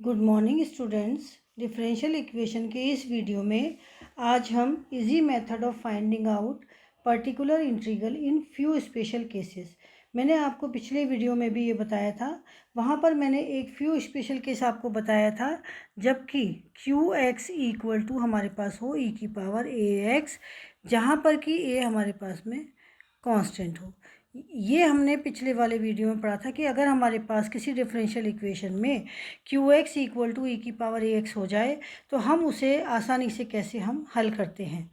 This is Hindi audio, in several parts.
Good morning students. Differential equation के इस वीडियो में आज हम easy method of finding out particular integral in few special cases. मैंने आपको पिछले वीडियो में भी ये बताया था, वहाँ पर मैंने एक फ्यू स्पेशल केस आपको बताया था जबकि क्यू एक्स इक्वल टू हमारे पास हो ई की पावर ए एक्स, जहाँ पर कि ए हमारे पास में कांस्टेंट हो। ये हमने पिछले वाले वीडियो में पढ़ा था कि अगर हमारे पास किसी डिफरेंशियल इक्वेशन में Q X equal to E की पावर ए एक्स हो जाए तो हम उसे आसानी से कैसे हम हल करते हैं।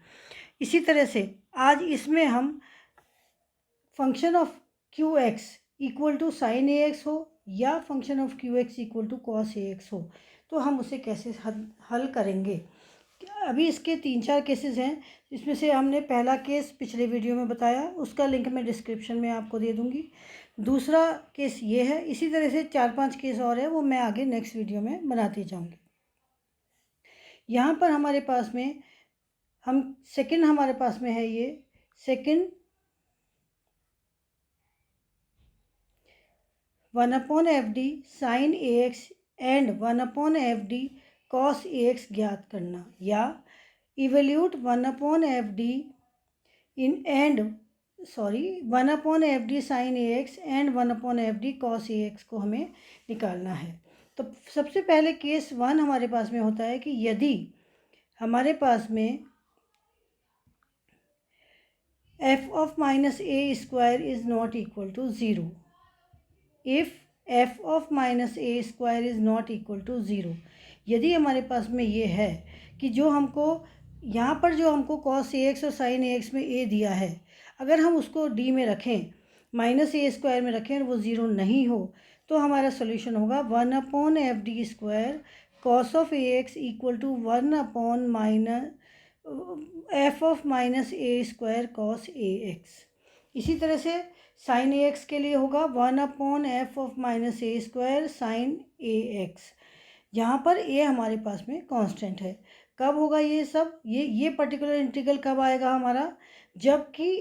इसी तरह से आज इसमें हम function of Q X equal to sine A X हो या function of Q X equal to cos A X हो तो हम उसे कैसे हल करेंगे। अभी इसके 3-4 केसेस हैं, इसमें से हमने पहला केस पिछले वीडियो में बताया, उसका लिंक मैं डिस्क्रिप्शन में आपको दे दूंगी। दूसरा केस ये है, इसी तरह से 4-5 केस और है, वो मैं आगे नेक्स्ट वीडियो में बनाती जाऊंगी। यहाँ पर हमारे पास में हमारे पास में है ये second 1/fd sine A X and 1/fd cos A X ज्ञात करना, या evaluate 1/fd in and 1/fd sine A X and 1/fd cos A X को हमें निकालना है। तो सबसे पहले केस 1 हमारे पास में होता है कि यदि हमारे पास में f of minus a square is not equal to 0, if f of minus a square is not equal to 0, यदि हमारे पास में ये है कि जो हमको यहाँ पर जो हमको cos ए एक्स और sin ए एक्स में a दिया है, अगर हम उसको d में रखें, माइनस ए स्क्वायर में रखें और वो 0 नहीं हो तो हमारा सोल्यूशन होगा 1/fd square cos of A X equal to 1 minus f of minus A square cos A X. इसी तरह से साइन ए एक्स के लिए होगा 1/f of minus A square sine A x. यहाँ पर ए हमारे पास में कांस्टेंट है। कब होगा ये सब, ये पर्टिकुलर इंटीग्रल कब आएगा हमारा, जबकि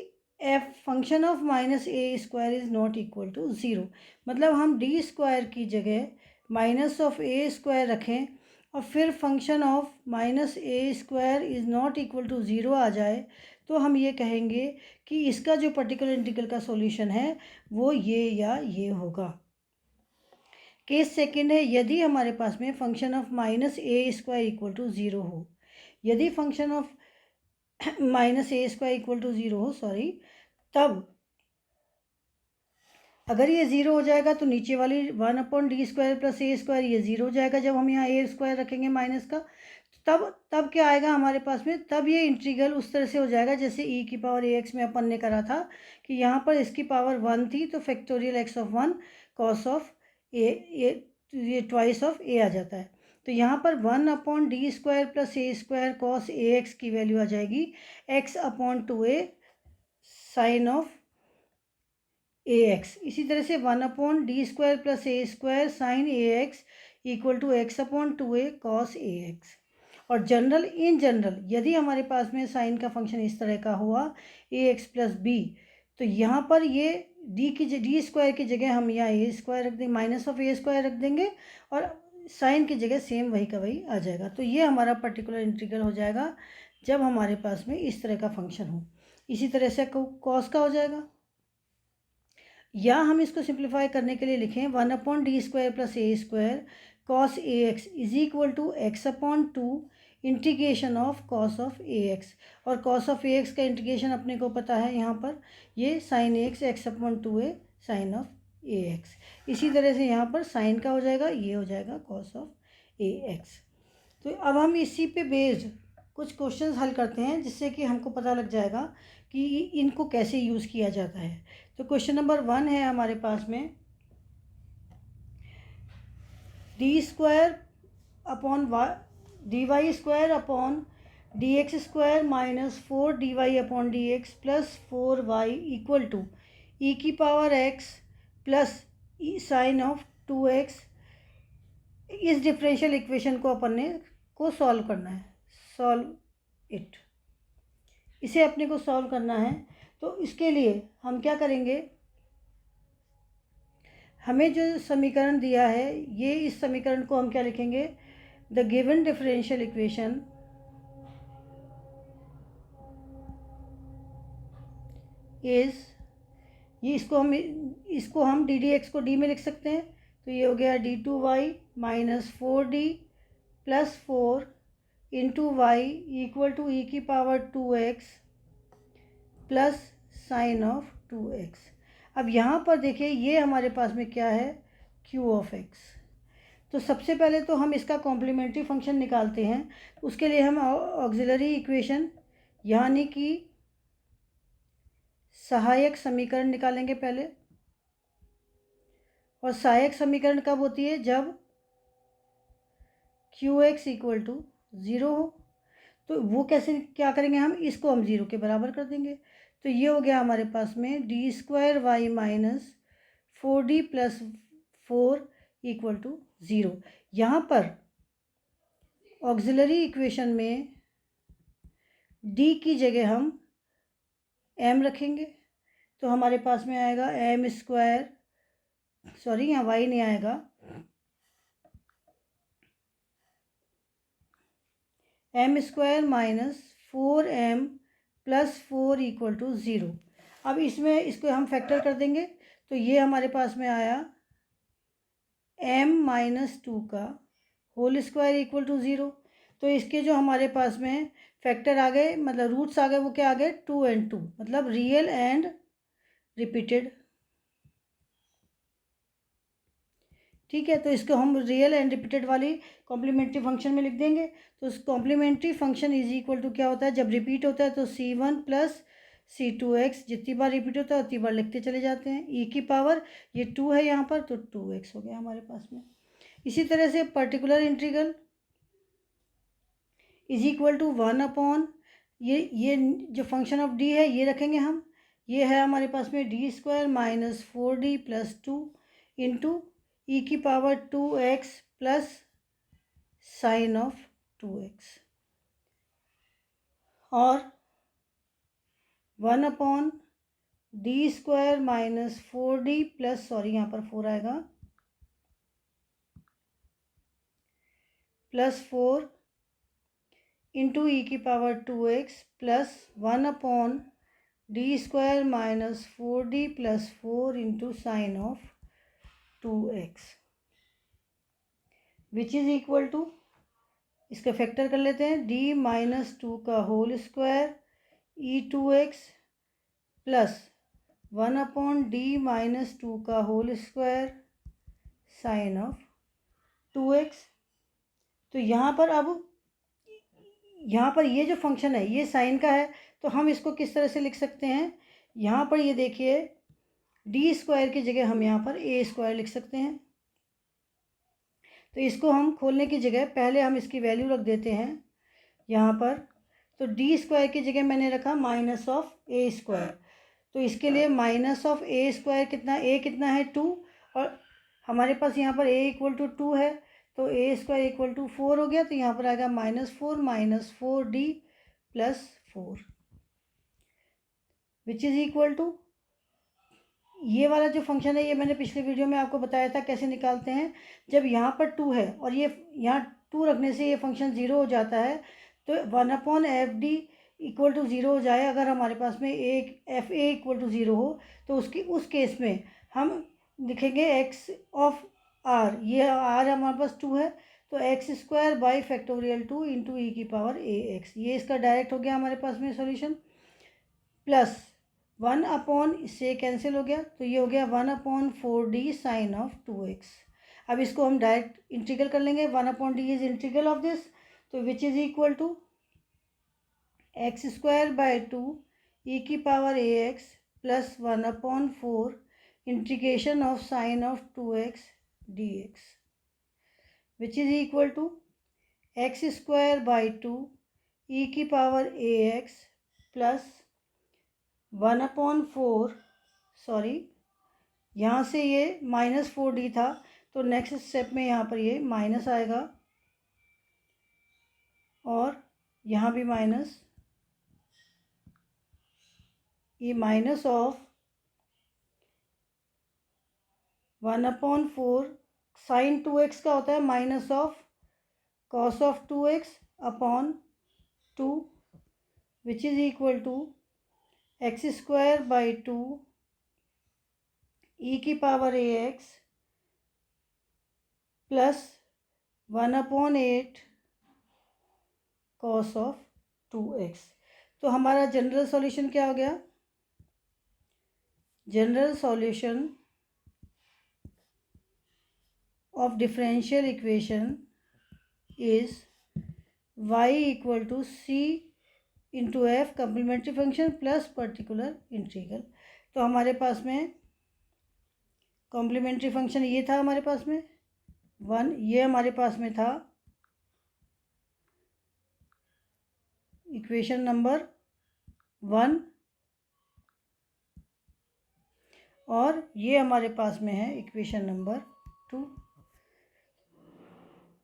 F function of minus A square is not equal to 0। मतलब हम डी स्क्वायर की जगह माइनस ऑफ ए स्क्वायर रखें और फिर function of minus A square is not equal to 0 आ जाए तो हम ये कहेंगे कि इसका जो पर्टिकुलर इंटीग्रल का सॉल्यूशन है वो ये या ये होगा। केस सेकंड है, यदि हमारे पास में function of minus A square equal to 0 हो, यदि function of minus A square equal to 0 हो तब अगर ये 0 हो जाएगा तो नीचे वाली 1/d square plus A square ये 0 हो जाएगा। जब हम यहाँ ए स्क्वायर रखेंगे माइनस का तब क्या आएगा हमारे पास में, तब ये इंटीग्रल उस तरह से हो जाएगा जैसे ई की पावर ए एक्स में अपन ने करा था कि यहाँ पर इसकी पावर 1 थी तो factorial X of 1 cos of A ये ट्वाइस ऑफ ए आ जाता है। तो यहाँ पर 1/d square plus A square cos A x की वैल्यू आ जाएगी x/2a sine of A X. इसी तरह से 1/d square plus A square sine A X equal to x/2a cos A X. और इन जनरल यदि हमारे पास में साइन का फंक्शन इस तरह का हुआ ए एक्स प्लस बी, तो यहाँ पर ये डी स्क्वायर की जगह हम यहाँ ए स्क्वायर रख देंगे, माइनस ऑफ ए स्क्वायर रख देंगे और साइन की जगह सेम वही का वही आ जाएगा। तो ये हमारा पर्टिकुलर इंटीग्रल हो जाएगा जब हमारे पास में इस तरह का फंक्शन हो। इसी तरह से कॉस का हो जाएगा, या हम इसको सिंप्लीफाई करने के लिए लिखें 1/d square plus A square cos A X is equal to x/2 integration of cos of A X. और कॉस ऑफ ए एक्स का इंटीग्रेशन अपने को पता है, यहाँ पर ये sine A X x/2a sine of A X. इसी तरह से यहाँ पर साइन का हो जाएगा, ये हो जाएगा कॉस ऑफ ए एक्स। तो अब हम इसी पे बेस्ड कुछ क्वेश्चंस हल करते हैं जिससे कि हमको पता लग जाएगा कि इनको कैसे यूज़ किया जाता है। तो क्वेश्चन नंबर 1 है हमारे पास में, D square upon D Y square upon D X square minus 4dy upon D X plus 4y equal to E की power x plus sine of 2x। इस डिफरेंशियल इक्वेशन को अपन ने को सॉल्व करना है, सॉल्व इट, इसे अपने को सॉल्व करना है। तो इसके लिए हम क्या करेंगे, हमें जो समीकरण दिया है ये, इस समीकरण को हम क्या लिखेंगे, the given differential equation is, ये इसको हम डी डी एक्स को डी में लिख सकते हैं, तो ये हो गया D two Y minus 4d plus 4 into Y equal to E की power 2x plus sine of 2x। अब यहाँ पर देखिए ये हमारे पास में क्या है, q ऑफ x। तो सबसे पहले तो हम इसका कॉम्प्लीमेंट्री फंक्शन निकालते हैं। उसके लिए हम ऑक्सिलरी इक्वेशन यानी कि सहायक समीकरण निकालेंगे पहले। और सहायक समीकरण कब होती है, जब QX इक्वल टू 0 हो। तो वो कैसे क्या करेंगे, हम इसको हम 0 के बराबर कर देंगे। तो ये हो गया हमारे पास में D square Y minus 4d plus 4 equal to 0। यहाँ पर ऑक्सिलरी इक्वेशन में d की जगह हम m रखेंगे, तो हमारे पास में आएगा m स्क्वायर, सॉरी यहाँ y नहीं आएगा, m square minus 4m plus 4 equal to 0। अब इसमें इसको हम फैक्टर कर देंगे, तो ये हमारे पास में आया m माइनस 2 का होल स्क्वायर इक्वल टू 0। तो इसके जो हमारे पास में फैक्टर आ गए, मतलब रूट्स आ गए, वो क्या आ गए, 2 and 2, मतलब रियल एंड रिपीटेड। ठीक है, तो इसको हम रियल एंड रिपीटेड वाली कॉम्प्लीमेंट्री फंक्शन में लिख देंगे। तो उस complementary function is equal to क्या होता है, जब रिपीट होता है तो c1 प्लस c2x, जितनी बार रिपीट होता है उतनी बार लिखते चले जाते हैं। e की पावर ये 2 है यहाँ पर, तो 2x हो गया हमारे पास में। इसी तरह से particular integral is equal to 1 upon ये जो फंक्शन ऑफ d है ये रखेंगे हम। ये है हमारे पास में D square minus 4d plus 2 into ई की power 2x plus sine of 2x, और 1 upon D square minus 4d plus, sorry यहाँ पर 4 आएगा, प्लस 4 इंटू ई की power 2x plus 1 upon D square minus 4d plus 4 into sine of 2x, which is equal to, इसका फैक्टर कर लेते हैं, d माइनस 2 का whole square e2x plus 1 upon D minus 2 का whole square sine of 2x। तो यहाँ पर अब यहाँ पर ये जो फंक्शन है ये साइन का है, तो हम इसको किस तरह से लिख सकते हैं, यहाँ पर ये देखिए डी स्क्वायर की जगह हम यहाँ पर ए स्क्वायर लिख सकते हैं। तो इसको हम खोलने की जगह पहले हम इसकी वैल्यू रख देते हैं यहाँ पर। तो डी स्क्वायर की जगह मैंने रखा माइनस ऑफ ए स्क्वायर, तो इसके लिए माइनस ऑफ ए स्क्वायर कितना, ए कितना है 2, और हमारे पास यहाँ पर ए इक्वल टू 2 है, तो ए स्क्वायर इक्वल टू 4 हो गया। तो यहाँ पर आएगा minus 4d plus 4, which is equal to, ये वाला जो फंक्शन है ये मैंने पिछले वीडियो में आपको बताया था कैसे निकालते हैं। जब यहाँ पर 2 है और ये यहाँ 2 रखने से ये फंक्शन 0 हो जाता है, तो 1 upon F D equal to 0 हो जाए। अगर हमारे पास में एक एफ ए इक्वल टू 0 हो, तो उस केस में हम लिखेंगे एक्स ऑफ आर, ये आर हमारे पास 2 है, तो x square by factorial 2 into ई की पावर ए एक्स, ये इसका डायरेक्ट हो गया हमारे पास में सॉल्यूशन। प्लस 1 अपॉन, इससे कैंसिल हो गया, तो ये हो गया 1 upon 4d sign of 2x। अब इसको हम डायरेक्ट इंटीग्रल कर लेंगे, 1 upon d is integral of this, तो which is equal to x square by 2 e की power a x plus 1 upon 4 integration of sine of 2x dx, which is equal to x square by 2 e की power a x plus 1 upon 4, sorry यहाँ से ये माइनस 4d था, तो नेक्स्ट स्टेप में यहाँ पर ये माइनस आएगा, और यहाँ भी माइनस, ये माइनस ऑफ 1/4 साइन 2x का होता है minus of cos of 2x upon 2 which is equal to x²/2 e की power ax plus 1/8 cos of 2x। तो हमारा जनरल सॉल्यूशन क्या हो गया? General solution of differential equation is y equal to c into F complementary function plus particular integral. तो हमारे पास में कॉम्प्लीमेंट्री फंक्शन ये था हमारे पास में 1, ये हमारे पास में था इक्वेशन नंबर 1 और ये हमारे पास में है इक्वेशन नंबर 2।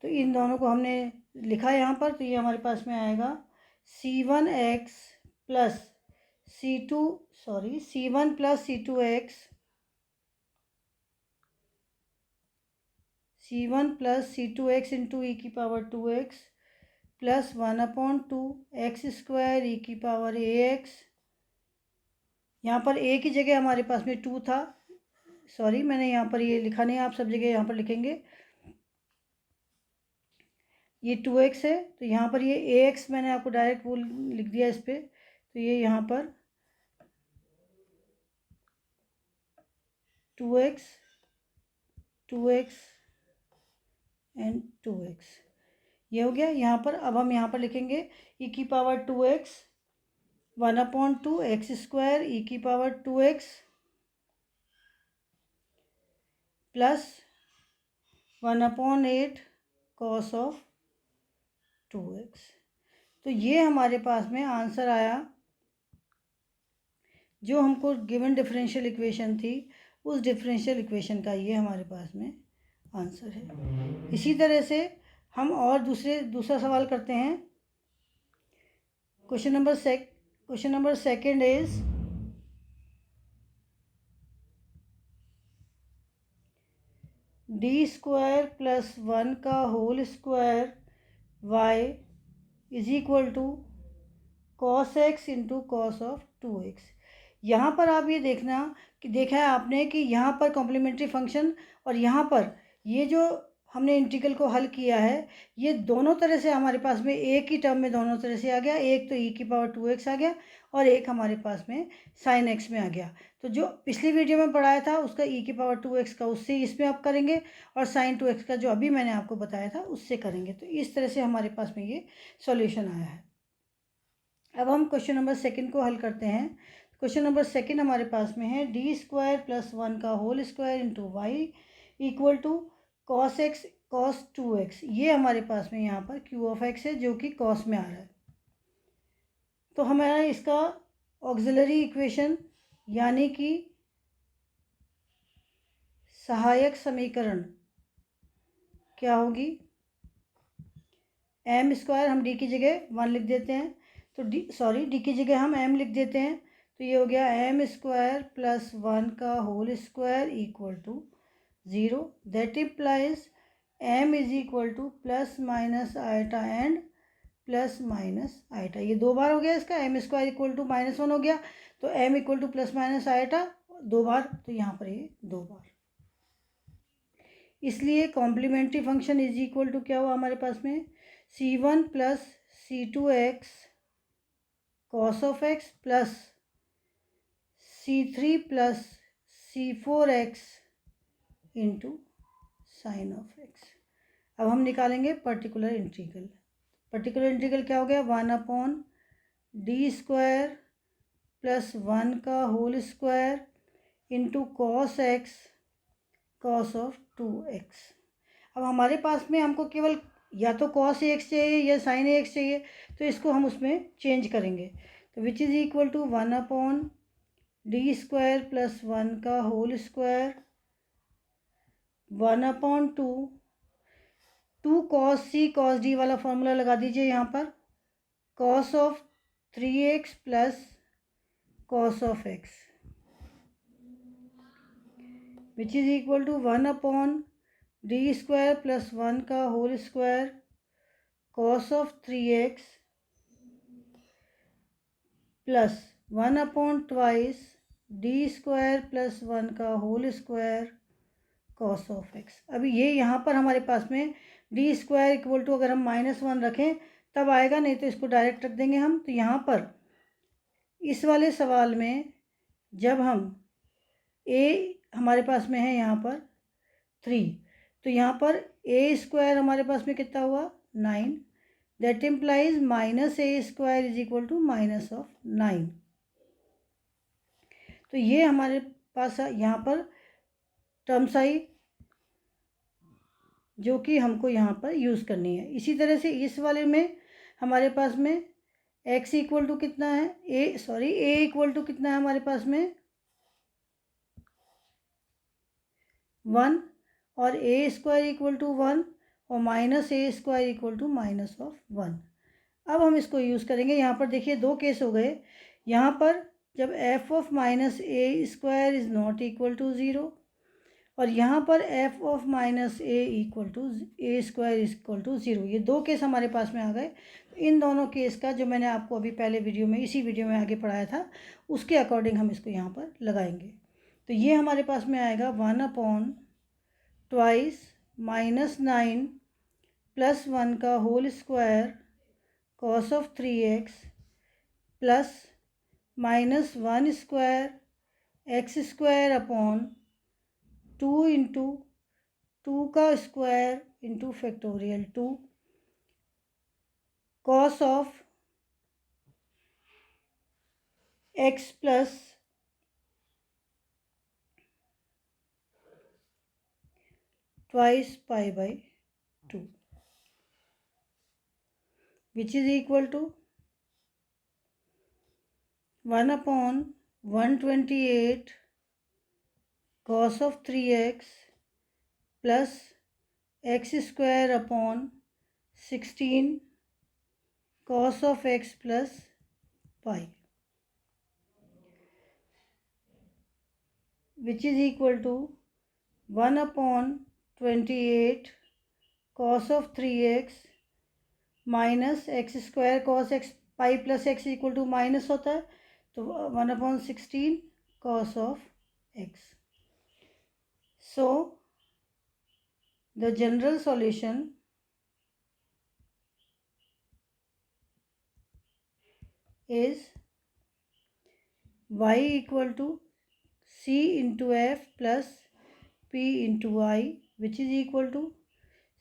तो इन दोनों को हमने लिखा यहाँ पर, तो ये हमारे पास में आएगा c1 प्लस c2x इंटू ई की पावर 2x प्लस 1/2 x² ई की पावर ax। यहाँ पर a की जगह हमारे पास में 2 था, सॉरी मैंने यहाँ पर ये लिखा नहीं, आप सब जगह यहाँ पर लिखेंगे। ये 2x है तो यहाँ पर ये ax मैंने आपको डायरेक्ट वो लिख दिया इस पर, तो ये यहाँ पर 2x एंड 2x ये हो गया यहाँ पर। अब हम यहाँ पर लिखेंगे e की पावर 2x 1/2 x² ई की power 2x plus 1/8 cos of 2x। तो ये हमारे पास में आंसर आया, जो हमको गिवन डिफरेंशियल इक्वेशन थी उस डिफरेंशियल इक्वेशन का ये हमारे पास में आंसर है। इसी तरह से हम और दूसरा सवाल करते हैं। Question number second is d² plus 1 का whole square y is equal to cos x into cos of 2x। यहाँ पर आप ये देखना कि देखा है आपने कि यहाँ पर कॉम्प्लीमेंट्री फंक्शन और यहाँ पर ये जो हमने इंटीग्रल को हल किया है ये दोनों तरह से हमारे पास में एक ही टर्म में दोनों तरह से आ गया। एक तो e की पावर 2x आ गया और एक हमारे पास में sin x में आ गया। तो जो पिछली वीडियो में पढ़ाया था उसका e की पावर 2x का उससे इसमें आप करेंगे और sin 2x का जो अभी मैंने आपको बताया था उससे करेंगे। तो इस तरह से हमारे पास में ये सॉल्यूशन आया है। अब हम क्वेश्चन नंबर सेकंड को हल करते हैं। क्वेश्चन नंबर सेकंड हमारे पास में है d² प्लस 1 का whole square into Y equal to cos x cos 2x। ये हमारे पास में यहाँ पर q ऑफ x है जो कि cos में आ रहा है। तो हमारा इसका ऑक्सिलरी इक्वेशन यानी कि सहायक समीकरण क्या होगी? m² हम d की जगह 1 लिख देते हैं, तो d की जगह हम m लिख देते हैं। तो ये हो गया m² प्लस 1 का whole square equal to 0। That implies m is equal to plus minus iota and plus minus iota. ये 2 बार हो गया इसका, m² इक्वल टू -1 हो गया, तो m equal to plus minus iota 2 बार, तो यहाँ पर ये 2 बार। इसलिए complementary function is equal to क्या हुआ हमारे पास में c1 plus c2x cos of x plus c3 plus c4x into sine of x। अब हम निकालेंगे पर्टिकुलर इंटीग्रल। पर्टिकुलर इंटीग्रल क्या हो गया? 1/d² प्लस 1 का whole square into cos x cos of 2x। अब हमारे पास में हमको केवल या तो cos ax चाहिए या sin ax चाहिए, तो इसको हम उसमें चेंज करेंगे। तो which is equal to 1/d² plus 1 का whole square 1/2 2 cos c cos d वाला फॉर्मूला लगा दीजिए यहाँ पर, cos of 3x plus cos of x which is equal to 1/d² plus 1 का whole square cos of 3x plus 1/2 d² plus 1 का whole square cos of x। अभी ये यहाँ पर हमारे पास में d² इक्वल टू अगर हम -1 रखें तब आएगा, नहीं तो इसको डायरेक्ट रख देंगे हम। तो यहाँ पर इस वाले सवाल में जब हम a हमारे पास में है यहाँ पर 3, तो यहाँ पर a² हमारे पास में कितना हुआ 9, that implies -a² is equal to -9। तो ये हमारे पास यहाँ पर टर्म्स आई जो कि हमको यहाँ पर यूज़ करनी है। इसी तरह से इस वाले में हमारे पास में x इक्वल टू कितना है a इक्वल टू कितना है हमारे पास में 1 और a² इक्वल टू 1 और -a² इक्वल टू -1। अब हम इसको यूज़ करेंगे। यहाँ पर देखिए दो केस हो गए। यहाँ पर जब f of -a² is not equal to 0 और यहाँ पर f of -a equal to a² equal to 0, ये दो केस हमारे पास में आ गए। इन दोनों केस का जो मैंने आपको अभी पहले वीडियो में इसी वीडियो में आगे पढ़ाया था उसके अकॉर्डिंग हम इसको यहाँ पर लगाएंगे। तो ये हमारे पास में आएगा 1/2 -9 प्लस 1 का whole square cos of 3x plus -1² x² upon 2 into 2 का square into factorial 2 cos of x plus twice π/2 which is equal to 1/128 cos of 3x plus x² upon 16 cos of x plus π which is equal to 1/28 cos of 3x minus x² cos x π plus x equal to minus होता है, तो 1/16 cos of x। So the general solution is y equal to c into f plus p into I, which is equal to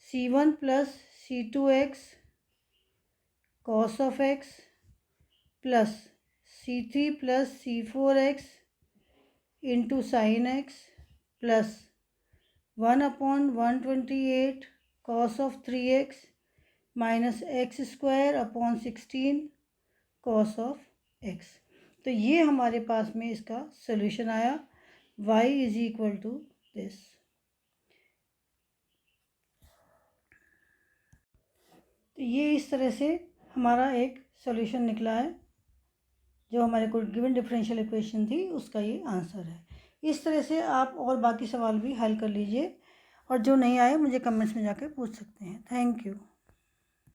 c1 plus c2x cos of x plus c3 plus c4x into sin x plus 1/128 cos of 3x minus x² upon 16 cos of x। तो ये हमारे पास में इसका सॉल्यूशन आया y is equal to this. तो ये इस तरह से हमारा एक सॉल्यूशन निकला है जो हमारे को गिवन डिफरेंशियल इक्वेशन थी उसका ये आंसर है। इस तरह से आप और बाकी सवाल भी हल कर लीजिए और जो नहीं आए मुझे कमेंट्स में जाकर पूछ सकते हैं। Thank you.